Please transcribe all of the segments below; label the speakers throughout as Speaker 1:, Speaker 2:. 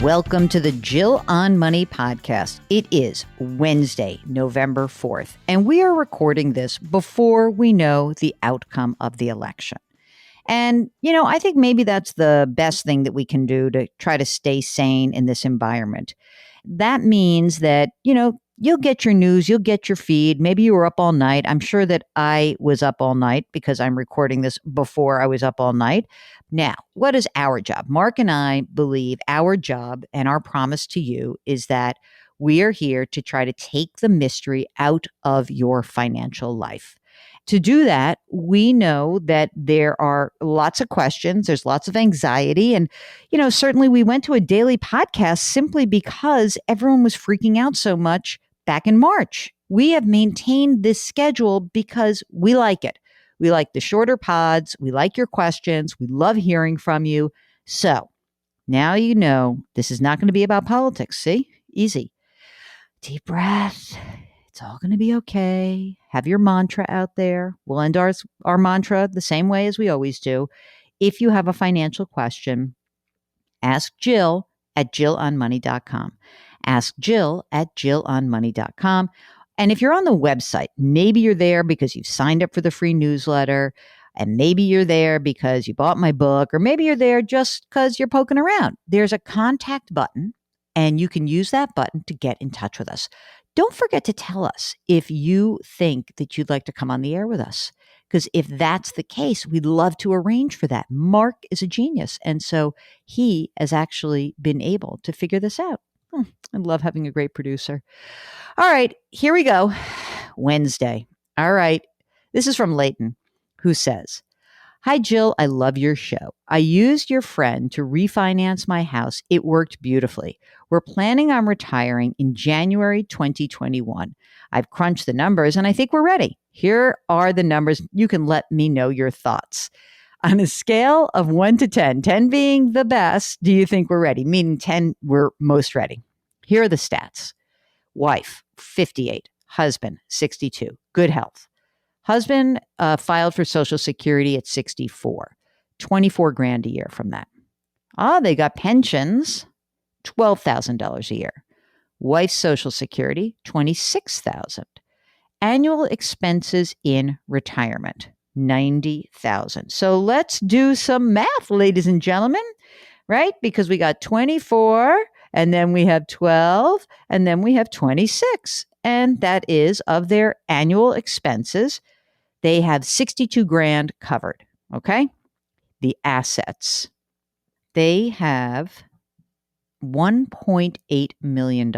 Speaker 1: Welcome to the Jill on Money podcast. It is Wednesday, November 4th, and we are recording this before we know the outcome of the election. And, I think maybe that's the best thing that we can do to try to stay sane in this environment. That means that, you'll get your news, you'll get your feed. Maybe you were up all night. I'm sure that I was up all night because I'm recording this before I was up all night. Now, what is our job? Mark and I believe our job and our promise to you is that we are here to try to take the mystery out of your financial life. To do that, we know that there are lots of questions. There's lots of anxiety. And, certainly we went to a daily podcast simply because everyone was freaking out so much back in March. We have maintained this schedule because we like it. We like the shorter pods. We like your questions. We love hearing from you. So now you know this is not going to be about politics. See? Easy. Deep breath. It's all going to be okay. Have your mantra out there. We'll end our mantra the same way as we always do. If you have a financial question, ask Jill at jillonmoney.com. Ask Jill at jillonmoney.com. And if you're on the website, maybe you're there because you've signed up for the free newsletter, and maybe you're there because you bought my book, or maybe you're there just because you're poking around. There's a contact button, and you can use that button to get in touch with us. Don't forget to tell us if you think that you'd like to come on the air with us, because if that's the case, we'd love to arrange for that. Mark is a genius, and so he has actually been able to figure this out. I love having a great producer. All right, here we go. Wednesday. All right. This is from Leighton, who says, "Hi, Jill. I love your show. I used your friend to refinance my house. It worked beautifully. We're planning on retiring in January 2021. I've crunched the numbers and I think we're ready. Here are the numbers. You can let me know your thoughts. On a scale of 1 to 10, 10 being the best, do you think we're ready? Meaning 10, we're most ready. Here are the stats. Wife, 58. Husband, 62. Good health. Husband filed for Social Security at 64. 24 grand a year from that. They got pensions, $12,000 a year. Wife's Social Security, $26,000. Annual expenses in retirement, $90,000. So let's do some math, ladies and gentlemen, right? Because we got 24, and then we have 12, and then we have 26. And that is of their annual expenses. They have 62 grand covered. Okay. The assets, they have $1.8 million.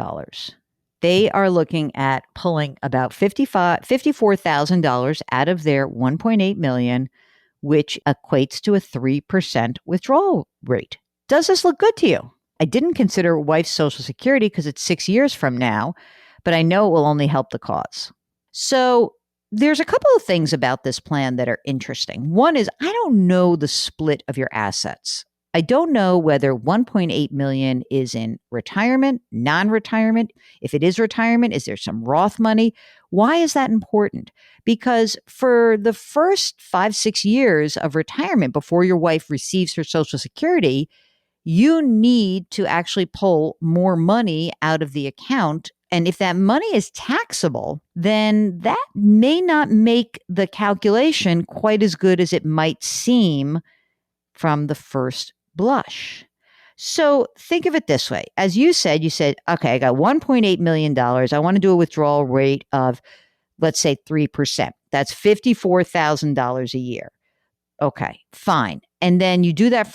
Speaker 1: They are looking at pulling about $54,000 out of their $1.8 million, which equates to a 3% withdrawal rate. Does this look good to you? I didn't consider wife's Social Security because it's 6 years from now, but I know it will only help the cause. So there's a couple of things about this plan that are interesting. One is I don't know the split of your assets. I don't know whether 1.8 million is in retirement, non-retirement. If it is retirement, is there some Roth money? Why is that important? Because for the first 5-6 years of retirement before your wife receives her Social Security, you need to actually pull more money out of the account. And if that money is taxable, then that may not make the calculation quite as good as it might seem from the first blush. So think of it this way. As you said, okay, I got $1.8 million. I want to do a withdrawal rate of, let's say, 3%. That's $54,000 a year. Okay, fine. And then you do that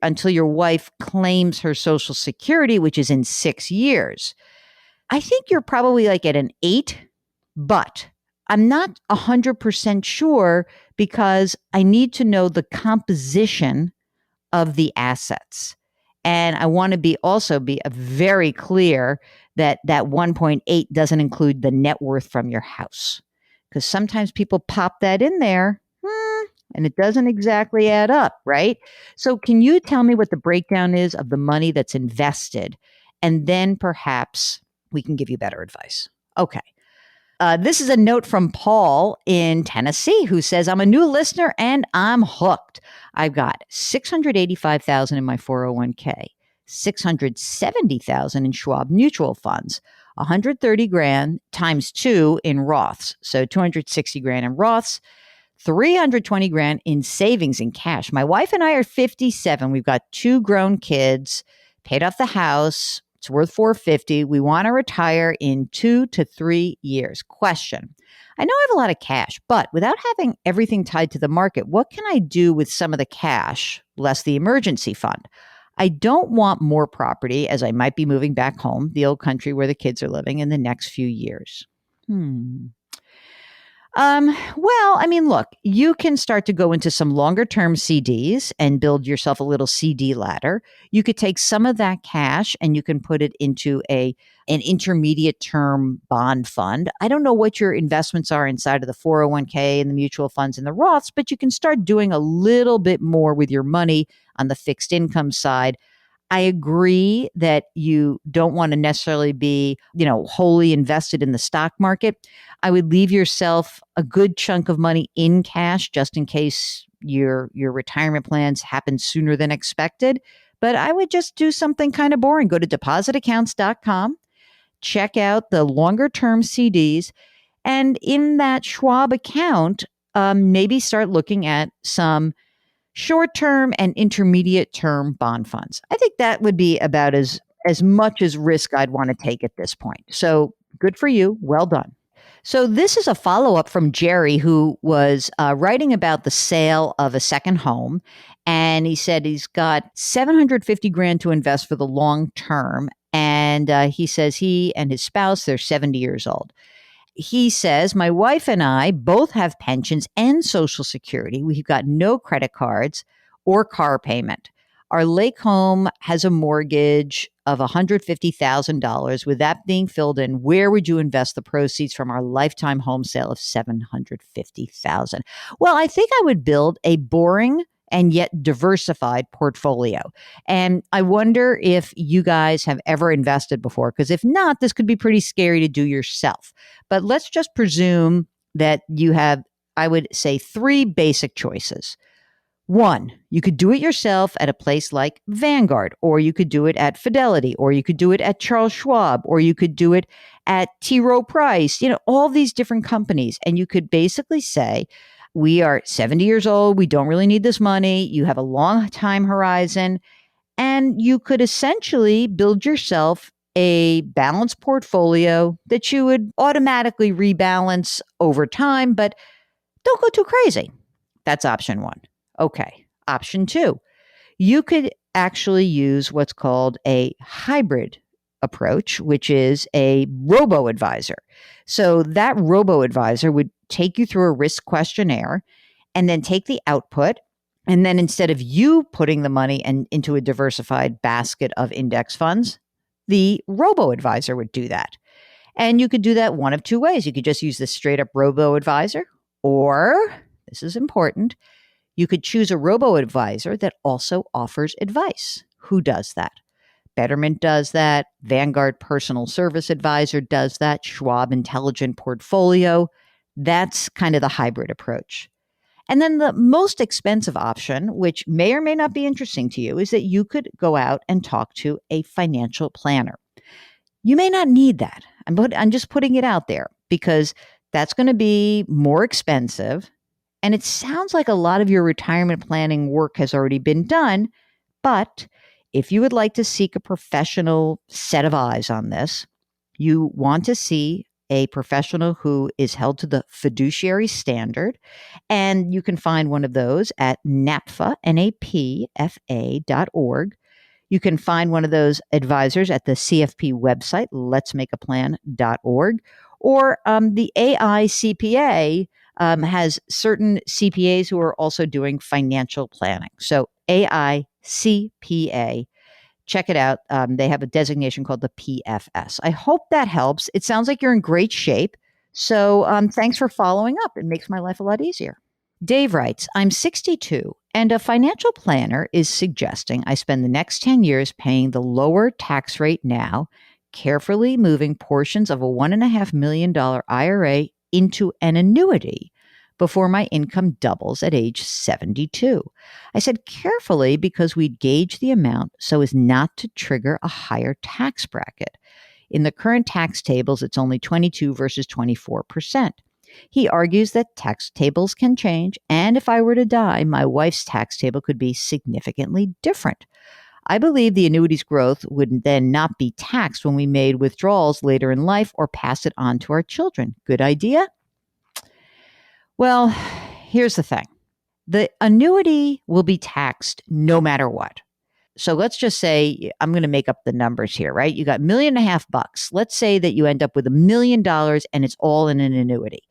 Speaker 1: until your wife claims her Social Security, which is in 6 years. I think you're probably like at an 8, but I'm not 100% sure because I need to know the composition of the assets. And I want to be very clear that 1.8 doesn't include the net worth from your house. Because sometimes people pop that in there and it doesn't exactly add up, right? So can you tell me what the breakdown is of the money that's invested? And then perhaps we can give you better advice. Okay. This is a note from Paul in Tennessee who says, I'm a new listener and I'm hooked. I've got $685,000 in my 401k, $670,000 in Schwab mutual funds, 130 grand times 2 in Roths. So 260 grand in Roths, 320 grand in savings in cash. My wife and I are 57. We've got 2 grown kids, paid off the house. It's worth 450. We want to retire in 2 to 3 years. Question. I know I have a lot of cash, but without having everything tied to the market, what can I do with some of the cash, less the emergency fund? I don't want more property as I might be moving back home, the old country where the kids are living, in the next few years. Well, I mean, look, you can start to go into some longer term CDs and build yourself a little CD ladder. You could take some of that cash and you can put it into an intermediate term bond fund. I don't know what your investments are inside of the 401k and the mutual funds and the Roths, but you can start doing a little bit more with your money on the fixed income side. I agree that you don't want to necessarily be, wholly invested in the stock market. I would leave yourself a good chunk of money in cash just in case your retirement plans happen sooner than expected. But I would just do something kind of boring. Go to depositaccounts.com, check out the longer term CDs, and in that Schwab account, maybe start looking at some short-term and intermediate-term bond funds. I think that would be about as much as risk I'd want to take at this point. So good for you. Well done. So this is a follow-up from Jerry, who was writing about the sale of a second home. And he said he's got 750 grand to invest for the long term. And he says he and his spouse, they're 70 years old. He says, my wife and I both have pensions and Social Security. We've got no credit cards or car payment. Our lake home has a mortgage of $150,000. With that being filled in, where would you invest the proceeds from our lifetime home sale of $750,000? Well, I think I would build a boring and yet diversified portfolio. And I wonder if you guys have ever invested before, because if not, this could be pretty scary to do yourself. But let's just presume that you have, I would say, 3 basic choices. 1, you could do it yourself at a place like Vanguard, or you could do it at Fidelity, or you could do it at Charles Schwab, or you could do it at T. Rowe Price, all these different companies. And you could basically say, we are 70 years old. We don't really need this money. You have a long time horizon. And you could essentially build yourself a balanced portfolio that you would automatically rebalance over time, but don't go too crazy. That's option 1. Okay. Option 2, you could actually use what's called a hybrid approach, which is a robo-advisor. So that robo-advisor would take you through a risk questionnaire and then take the output. And then instead of you putting the money into a diversified basket of index funds, the robo-advisor would do that. And you could do that one of 2 ways. You could just use the straight up robo-advisor, or, this is important, you could choose a robo-advisor that also offers advice. Who does that? Betterment does that. Vanguard Personal Service Advisor does that. Schwab Intelligent Portfolio. That's kind of the hybrid approach. And then the most expensive option, which may or may not be interesting to you, is that you could go out and talk to a financial planner. You may not need that. I'm just putting it out there because that's going to be more expensive. And it sounds like a lot of your retirement planning work has already been done. But if you would like to seek a professional set of eyes on this, you want to see a professional who is held to the fiduciary standard. And you can find one of those at NAPFA, NAPFA.org. You can find one of those advisors at the CFP website, letsmakeaplan.org, or the AICPA has certain CPAs who are also doing financial planning. So AICPA, check it out. They have a designation called the PFS. I hope that helps. It sounds like you're in great shape. So thanks for following up. It makes my life a lot easier. Dave writes, I'm 62 and a financial planner is suggesting I spend the next 10 years paying the lower tax rate now, carefully moving portions of a $1.5 million IRA into an annuity, before my income doubles at age 72. I said carefully because we'd gauge the amount so as not to trigger a higher tax bracket. In the current tax tables, it's only 22 versus 24%. He argues that tax tables can change, and if I were to die, my wife's tax table could be significantly different. I believe the annuity's growth would then not be taxed when we made withdrawals later in life or pass it on to our children. Good idea? Well, here's the thing. The annuity will be taxed no matter what. So let's just say, I'm going to make up the numbers here, right? You got $1.5 million. Let's say that you end up with $1 million and it's all in an annuity.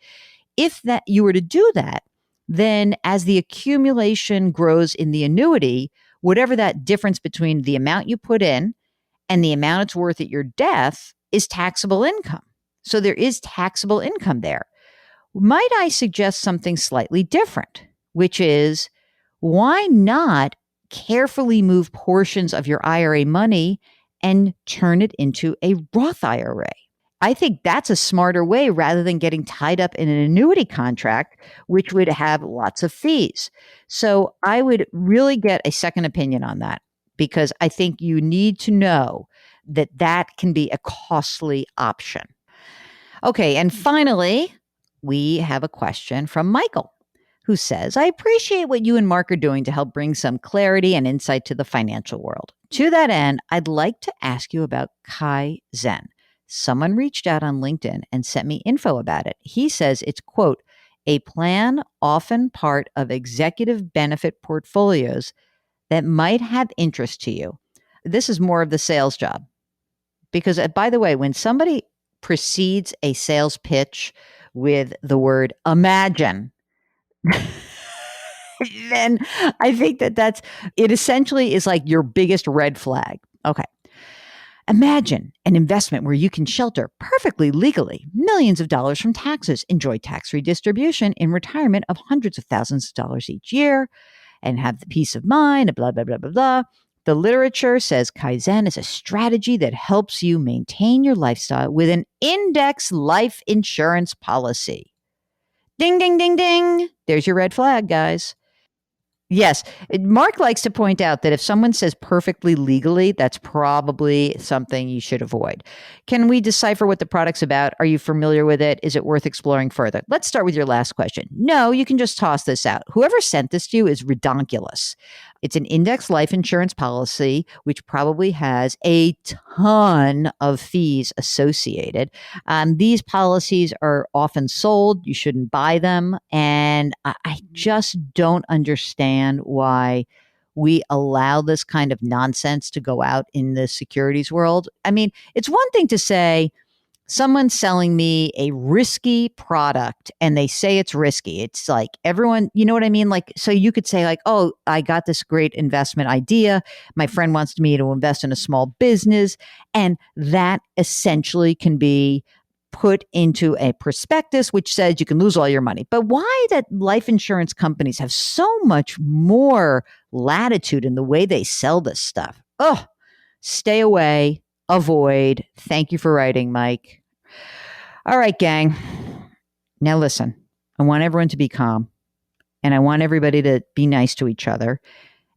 Speaker 1: If that you were to do that, then as the accumulation grows in the annuity, whatever that difference between the amount you put in and the amount it's worth at your death is taxable income. So there is taxable income there. Might I suggest something slightly different, which is why not carefully move portions of your IRA money and turn it into a Roth IRA? I think that's a smarter way rather than getting tied up in an annuity contract, which would have lots of fees. So I would really get a second opinion on that because I think you need to know that that can be a costly option. Okay, and finally, we have a question from Michael, who says, I appreciate what you and Mark are doing to help bring some clarity and insight to the financial world. To that end, I'd like to ask you about Kaizen. Someone reached out on LinkedIn and sent me info about it. He says it's, quote, a plan often part of executive benefit portfolios that might have interest to you. This is more of the sales job. Because, by the way, when somebody precedes a sales pitch with the word imagine, then I think it essentially is like your biggest red flag. Okay. Imagine an investment where you can shelter perfectly legally millions of dollars from taxes, enjoy tax redistribution in retirement of hundreds of thousands of dollars each year, and have the peace of mind, blah, blah, blah, blah, blah. The literature says Kaizen is a strategy that helps you maintain your lifestyle with an index life insurance policy. Ding, ding, ding, ding. There's your red flag, guys. Yes. Mark likes to point out that if someone says perfectly legally, that's probably something you should avoid. Can we decipher what the product's about? Are you familiar with it? Is it worth exploring further? Let's start with your last question. No, you can just toss this out. Whoever sent this to you is redonkulous. It's an index life insurance policy, which probably has a ton of fees associated. These policies are often sold. You shouldn't buy them. And I just don't understand why we allow this kind of nonsense to go out in the securities world. I mean, it's one thing to say, someone's selling me a risky product and they say it's risky. It's like everyone, you know what I mean? Like, so you could say like, oh, I got this great investment idea. My friend wants me to invest in a small business. And that essentially can be put into a prospectus, which says you can lose all your money. But why that life insurance companies have so much more latitude in the way they sell this stuff? Oh, stay away. Avoid. Thank you for writing, Mike. All right, gang. Now listen, I want everyone to be calm and I want everybody to be nice to each other.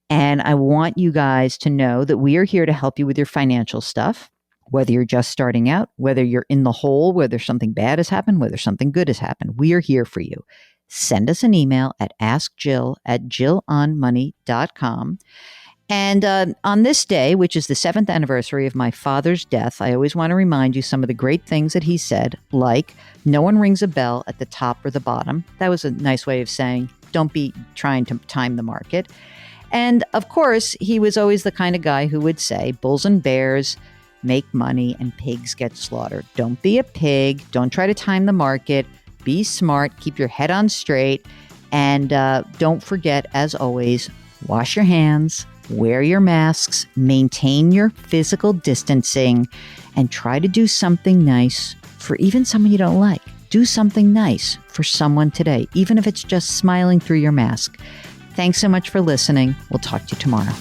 Speaker 1: And I want you guys to know that we are here to help you with your financial stuff, whether you're just starting out, whether you're in the hole, whether something bad has happened, whether something good has happened. We are here for you. Send us an email at askjill@jillonmoney.com. And on this day, which is the 7th anniversary of my father's death, I always want to remind you some of the great things that he said, like no one rings a bell at the top or the bottom. That was a nice way of saying don't be trying to time the market. And of course, he was always the kind of guy who would say bulls and bears make money and pigs get slaughtered. Don't be a pig. Don't try to time the market. Be smart. Keep your head on straight. And don't forget, as always, wash your hands. Wear your masks, maintain your physical distancing, and try to do something nice for even someone you don't like. Do something nice for someone today, even if it's just smiling through your mask. Thanks so much for listening. We'll talk to you tomorrow.